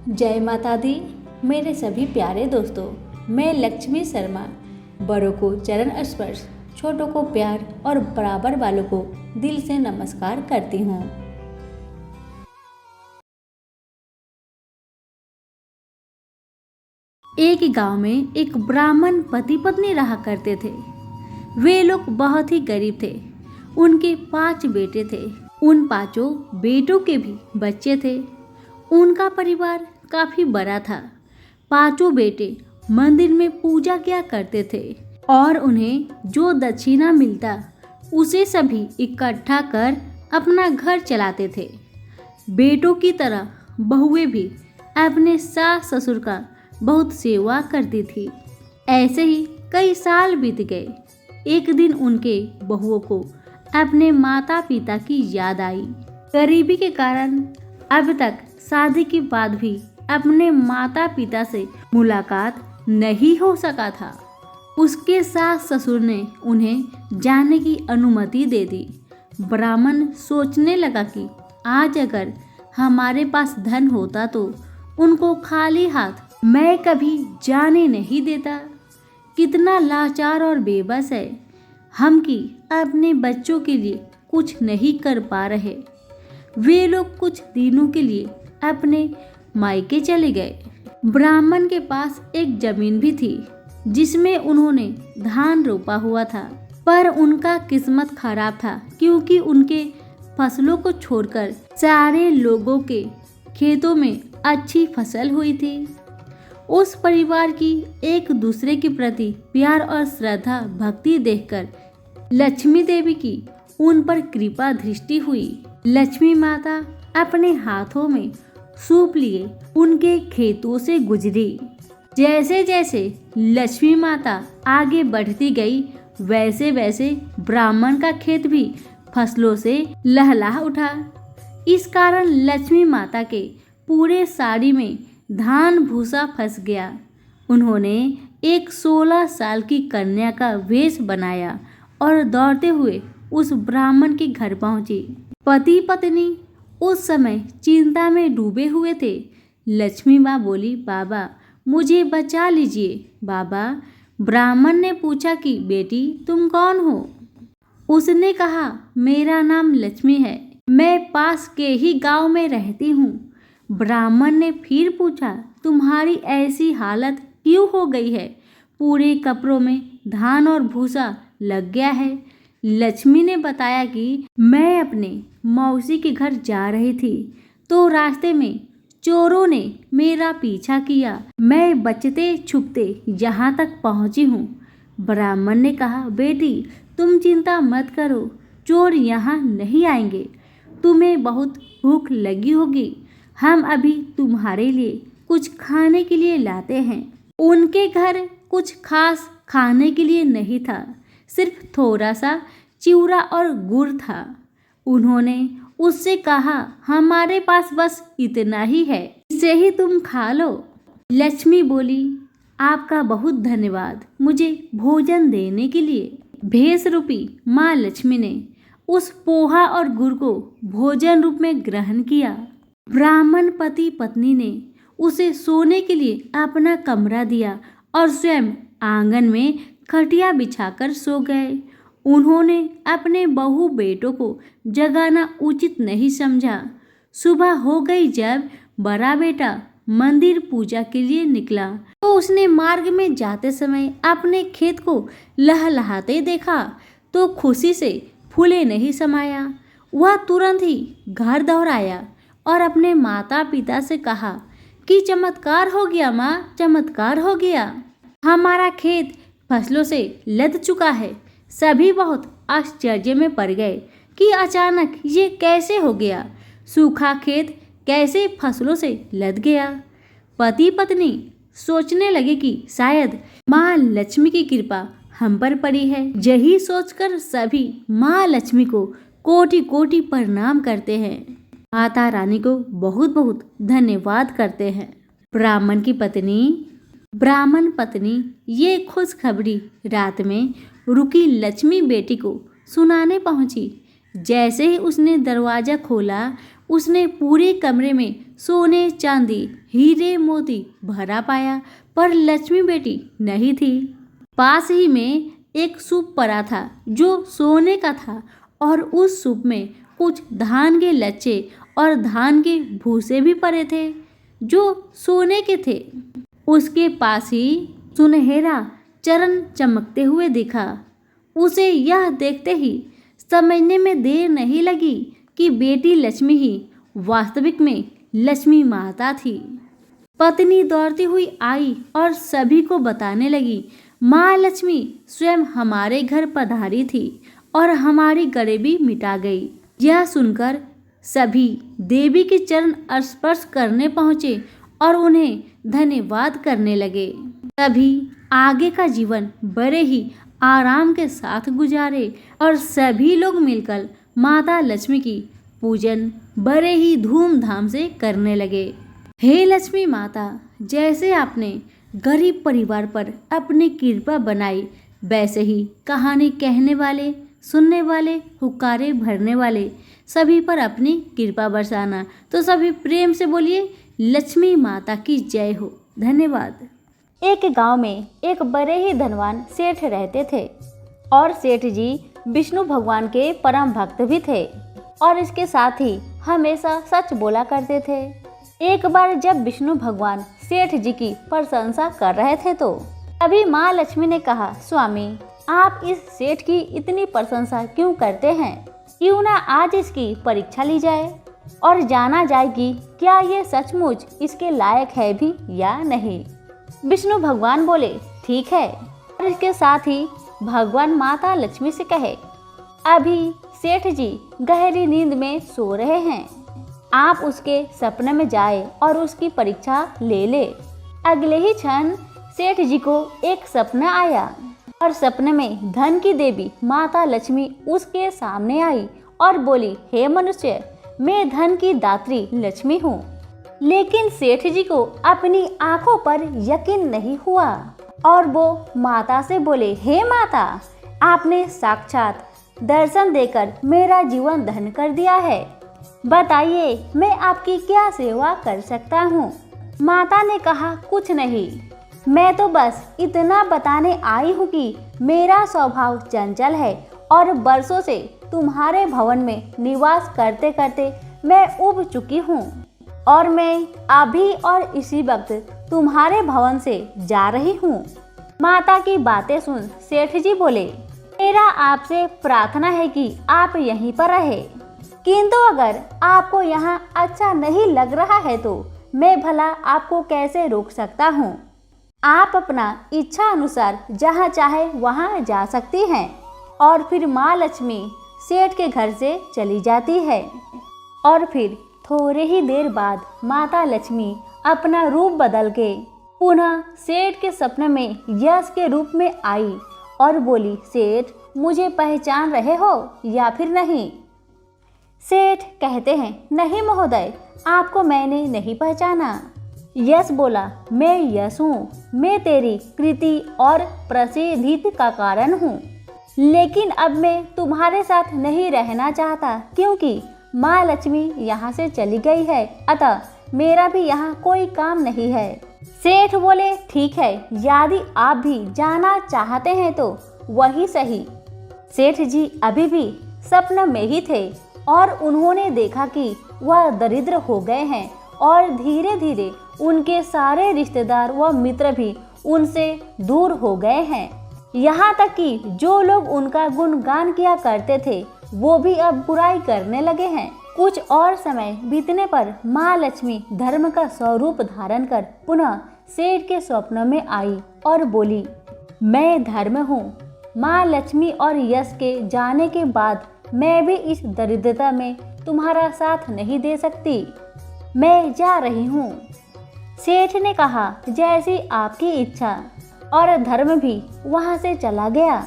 जय माता दी। मेरे सभी प्यारे दोस्तों, मैं लक्ष्मी शर्मा बड़ों को चरण स्पर्श, छोटों को प्यार और बराबर वालों को दिल से नमस्कार करती हूँ। एक गांव में एक ब्राह्मण पति पत्नी रहा करते थे। वे लोग बहुत ही गरीब थे। उनके 5 बेटे थे। उन 5 बेटों के भी बच्चे थे। उनका परिवार काफी बड़ा था। 5 बेटे मंदिर में पूजा किया करते थे और उन्हें जो दक्षिणा मिलता उसे सभी इकट्ठा कर अपना घर चलाते थे। बेटों की तरह बहुएं भी अपने सास ससुर का बहुत सेवा करती थी। ऐसे ही कई साल बीत गए। एक दिन उनके बहुओं को अपने माता पिता की याद आई। गरीबी के कारण अब तक शादी के बाद भी अपने माता पिता से मुलाकात नहीं हो सका था। उसके सास ससुर ने उन्हें जाने की अनुमति दे दी। ब्राह्मण सोचने लगा कि आज अगर हमारे पास धन होता तो उनको खाली हाथ मैं कभी जाने नहीं देता। कितना लाचार और बेबस है हम कि अपने बच्चों के लिए कुछ नहीं कर पा रहे। वे लोग कुछ दिनों के लिए अपने मायके चले गए। ब्राह्मण के पास एक जमीन भी थी जिसमें उन्होंने धान रोपा हुआ था, पर उनका किस्मत खराब था क्योंकि उनके फसलों को छोड़कर सारे लोगों के खेतों में अच्छी फसल हुई थी। उस परिवार की एक दूसरे के प्रति प्यार और श्रद्धा भक्ति देखकर लक्ष्मी देवी की उन पर कृपा दृष्टि हुई। लक्ष्मी माता अपने हाथों में सूप लिए उनके खेतों से गुजरी। जैसे जैसे लक्ष्मी माता आगे बढ़ती गई वैसे वैसे ब्राह्मण का खेत भी फसलों से लहलहा उठा। इस कारण लक्ष्मी माता के पूरे साड़ी में धान भूसा फंस गया। उन्होंने एक 16 साल की कन्या का वेश बनाया और दौड़ते हुए उस ब्राह्मण के घर पहुंची। पति पत्नी उस समय चिंता में डूबे हुए थे। लक्ष्मी माँ बोली, बाबा मुझे बचा लीजिए। बाबा, ब्राह्मण ने पूछा कि बेटी तुम कौन हो? उसने कहा, मेरा नाम लक्ष्मी है, मैं पास के ही गांव में रहती हूँ। ब्राह्मण ने फिर पूछा, तुम्हारी ऐसी हालत क्यों हो गई है? पूरे कपड़ों में धान और भूसा लग गया है। लक्ष्मी ने बताया कि मैं अपने मौसी के घर जा रही थी तो रास्ते में चोरों ने मेरा पीछा किया। मैं बचते छुपते यहाँ तक पहुँची हूँ। ब्राह्मण ने कहा, बेटी तुम चिंता मत करो, चोर यहाँ नहीं आएंगे। तुम्हें बहुत भूख लगी होगी, हम अभी तुम्हारे लिए कुछ खाने के लिए लाते हैं। उनके घर कुछ खास खाने के लिए नहीं था, सिर्फ थोड़ा सा चिवड़ा और गुड़ था। उन्होंने उससे कहा, हमारे पास बस इतना ही है, इसे ही तुम खा लो। लक्ष्मी बोली, आपका बहुत धन्यवाद मुझे भोजन देने के लिए। भेष रूपी माँ लक्ष्मी ने उस पोहा और गुड़ को भोजन रूप में ग्रहण किया। ब्राह्मण पति पत्नी ने उसे सोने के लिए अपना कमरा दिया और स्वयं आंगन में खटिया बिछाकर सो गए। उन्होंने अपने बहू बेटों को जगाना उचित नहीं समझा। सुबह हो गई जब बड़ा बेटा मंदिर पूजा के लिए निकला तो उसने मार्ग में जाते समय अपने खेत को लहलहाते देखा तो खुशी से फूले नहीं समाया। वह तुरंत ही घर दौड़ाया और अपने माता पिता से कहा कि चमत्कार हो गया माँ, चमत्कार हो गया। हमारा खेत फसलों से लद चुका है। सभी बहुत आश्चर्य में पड़ गए कि अचानक ये कैसे हो गया, सूखा खेत कैसे फसलों से लद गया। पति पत्नी सोचने लगे कि शायद माँ लक्ष्मी की कृपा हम पर पड़ी है। यही सोचकर सभी माँ लक्ष्मी को कोटि कोटि प्रणाम करते हैं, माता रानी को बहुत बहुत धन्यवाद करते हैं। ब्राह्मण पत्नी ये खुशखबरी रात में रुकी लक्ष्मी बेटी को सुनाने पहुंची। जैसे ही उसने दरवाज़ा खोला, उसने पूरे कमरे में सोने चांदी हीरे मोती भरा पाया, पर लक्ष्मी बेटी नहीं थी। पास ही में एक सूप पड़ा था जो सोने का था, और उस सूप में कुछ धान के लच्छे और धान के भूसे भी पड़े थे जो सोने के थे। उसके पास ही सुनहरा चरण चमकते हुए दिखा। उसे यह देखते ही समझने में देर नहीं लगी कि बेटी लक्ष्मी ही वास्तविक में लक्ष्मी माता थी। पत्नी दौड़ती हुई आई और सभी को बताने लगी, माँ लक्ष्मी स्वयं हमारे घर पधारी थी और हमारी गरीबी मिटा गई। यह सुनकर सभी देवी के चरण स्पर्श करने पहुँचे और उन्हें धन्यवाद करने लगे। तभी आगे का जीवन बड़े ही आराम के साथ गुजारे और सभी लोग मिलकर माता लक्ष्मी की पूजन बड़े ही धूमधाम से करने लगे। हे लक्ष्मी माता, जैसे आपने गरीब परिवार पर अपनी कृपा बनाई, वैसे ही कहानी कहने वाले, सुनने वाले, हुक्कारे भरने वाले सभी पर अपनी कृपा बरसाना। तो सभी प्रेम से बोलिए, लक्ष्मी माता की जय हो। धन्यवाद। एक गांव में एक बड़े ही धनवान सेठ रहते थे और सेठ जी विष्णु भगवान के परम भक्त भी थे और इसके साथ ही हमेशा सच बोला करते थे। एक बार जब विष्णु भगवान सेठ जी की प्रशंसा कर रहे थे तो तभी माँ लक्ष्मी ने कहा, स्वामी आप इस सेठ की इतनी प्रशंसा क्यों करते हैं? क्यों ना आज इसकी परीक्षा ली जाए और जाना जाए कि क्या ये सचमुच इसके लायक है भी या नहीं। विष्णु भगवान बोले, ठीक है। और इसके साथ ही भगवान माता लक्ष्मी से कहे, अभी सेठ जी गहरी नींद में सो रहे हैं, आप उसके सपने में जाए और उसकी परीक्षा ले ले। अगले ही क्षण सेठ जी को एक सपना आया और सपने में धन की देवी माता लक्ष्मी उसके सामने आई और बोली, हे मनुष्य, मैं धन की दात्री लक्ष्मी हूँ। लेकिन सेठ जी को अपनी आंखों पर यकीन नहीं हुआ और वो माता से बोले, हे माता, आपने साक्षात दर्शन देकर मेरा जीवन धन कर दिया है, बताइए मैं आपकी क्या सेवा कर सकता हूँ। माता ने कहा, कुछ नहीं, मैं तो बस इतना बताने आई हूँ कि मेरा स्वभाव चंचल है और बरसों से तुम्हारे भवन में निवास करते करते मैं उब चुकी हूँ और मैं अभी और इसी वक्त तुम्हारे भवन से जा रही हूँ। माता की बातें सुन सेठ जी बोले, मेरा आपसे प्रार्थना है कि आप यहीं पर रहे, किंतु अगर आपको यहाँ अच्छा नहीं लग रहा है तो मैं भला आपको कैसे रोक सकता हूँ। आप अपना इच्छा अनुसार जहाँ चाहे वहाँ जा सकती हैं। और फिर माँ लक्ष्मी सेठ के घर से चली जाती है और फिर थोड़े ही देर बाद माता लक्ष्मी अपना रूप बदल के पुनः सेठ के सपने में यश के रूप में आई और बोली, सेठ मुझे पहचान रहे हो या फिर नहीं? सेठ कहते हैं, नहीं महोदय, आपको मैंने नहीं पहचाना। यश बोला, मैं यश हूँ, मैं तेरी कृति और प्रसिद्धि का कारण हूँ, लेकिन अब मैं तुम्हारे साथ नहीं रहना चाहता क्योंकि माँ लक्ष्मी यहाँ से चली गई है, अतः मेरा भी यहाँ कोई काम नहीं है। सेठ बोले, ठीक है, यदि आप भी जाना चाहते हैं तो वही सही। सेठ जी अभी भी सपने में ही थे और उन्होंने देखा कि वह दरिद्र हो गए हैं और धीरे धीरे उनके सारे रिश्तेदार व मित्र भी उनसे दूर हो गए हैं। यहाँ तक कि जो लोग उनका गुणगान किया करते थे वो भी अब बुराई करने लगे हैं। कुछ और समय बीतने पर माँ लक्ष्मी धर्म का स्वरूप धारण कर पुनः सेठ के स्वप्न में आई और बोली, मैं धर्म हूँ। माँ लक्ष्मी और यश के जाने के बाद मैं भी इस दरिद्रता में तुम्हारा साथ नहीं दे सकती, मैं जा रही हूँ। सेठ ने कहा, जैसी आपकी इच्छा, और धर्म भी वहाँ से चला गया।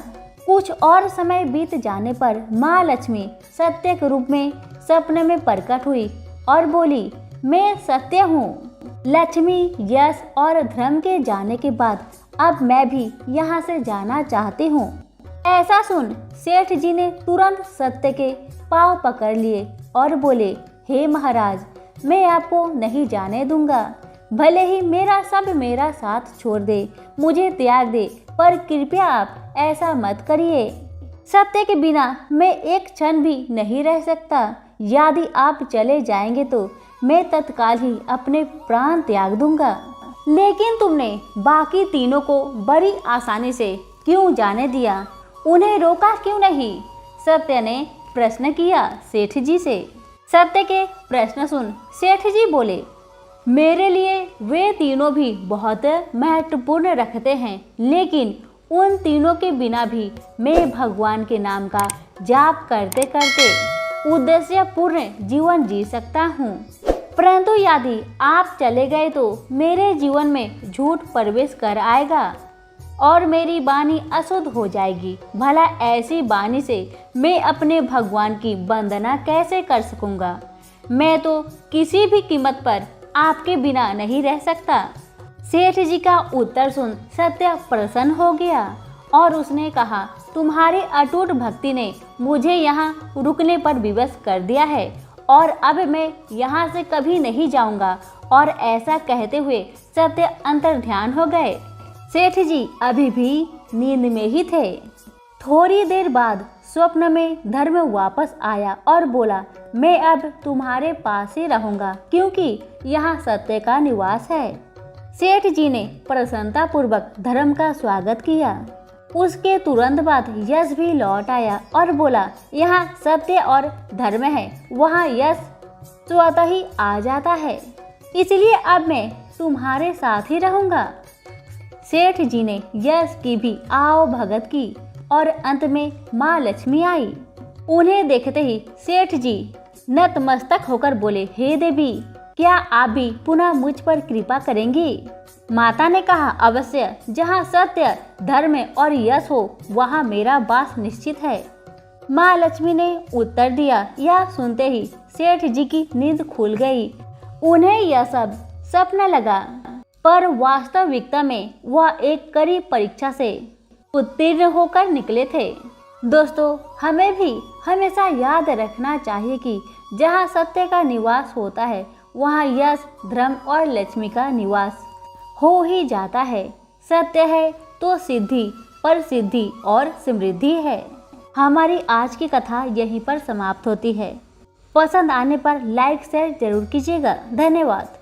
कुछ और समय बीत जाने पर माँ लक्ष्मी सत्य के रूप में सपने में प्रकट हुई और बोली, मैं सत्य हूँ। लक्ष्मी, यश और धर्म के जाने के बाद अब मैं भी यहाँ से जाना चाहती हूँ। ऐसा सुन सेठ जी ने तुरंत सत्य के पाँव पकड़ लिए और बोले, हे महाराज, मैं आपको नहीं जाने दूंगा। भले ही मेरा सब मेरा साथ छोड़ दे, मुझे त्याग दे, पर कृपया आप ऐसा मत करिए। सत्य के बिना मैं एक क्षण भी नहीं रह सकता। यदि आप चले जाएंगे तो मैं तत्काल ही अपने प्राण त्याग दूंगा। लेकिन तुमने बाकी तीनों को बड़ी आसानी से क्यों जाने दिया? उन्हें रोका क्यों नहीं? सत्य ने प्रश्न किया सेठ जी से। सत्य के प्रश्न सुन सेठ जी बोले, मेरे लिए वे तीनों भी बहुत महत्वपूर्ण रखते हैं, लेकिन उन तीनों के बिना भी मैं भगवान के नाम का जाप करते करते उद्देश्यपूर्ण जीवन जी सकता हूँ। परंतु यदि आप चले गए तो मेरे जीवन में झूठ प्रवेश कर आएगा और मेरी वाणी अशुद्ध हो जाएगी। भला ऐसी वाणी से मैं अपने भगवान की वंदना कैसे कर सकूंगा? मैं तो किसी भी कीमत पर आपके बिना नहीं रह सकता। सेठ जी का उत्तर सुन सत्य प्रसन्न हो गया और उसने कहा, तुम्हारी अटूट भक्ति ने मुझे यहाँ रुकने पर विवश कर दिया है और अब मैं यहाँ से कभी नहीं जाऊँगा। और ऐसा कहते हुए सत्य अंतर्ध्यान हो गए। सेठ जी अभी भी नींद में ही थे। थोड़ी देर बाद स्वप्न में धर्म वापस आया और बोला, मैं अब तुम्हारे पास ही रहूंगा क्योंकि यहाँ सत्य का निवास है। सेठ जी ने प्रसन्नता पूर्वक धर्म का स्वागत किया। उसके तुरंत बाद यश भी लौट आया और बोला, यहाँ सत्य और धर्म है, वहाँ यश स्वतः ही आ जाता है, इसलिए अब मैं तुम्हारे साथ ही रहूंगा। सेठ जी ने यश की भी आओ भगत की और अंत में माँ लक्ष्मी आई। उन्हें देखते ही सेठ जी नतमस्तक होकर बोले, हे देवी, क्या आप भी पुनः मुझ पर कृपा करेंगी? माता ने कहा, अवश्य, जहाँ सत्य धर्म और यश हो वहाँ मेरा वास निश्चित है। माँ लक्ष्मी ने उत्तर दिया। यह सुनते ही सेठ जी की नींद खुल गई। उन्हें यह सब सपना लगा, पर वास्तविकता में वह एक कड़ी परीक्षा से उत्तीर्ण होकर निकले थे। दोस्तों, हमें भी हमेशा याद रखना चाहिए कि जहाँ सत्य का निवास होता है वहाँ यश, धर्म और लक्ष्मी का निवास हो ही जाता है। सत्य है तो सिद्धि, पर सिद्धि और समृद्धि है। हमारी आज की कथा यहीं पर समाप्त होती है। पसंद आने पर लाइक शेयर जरूर कीजिएगा। धन्यवाद।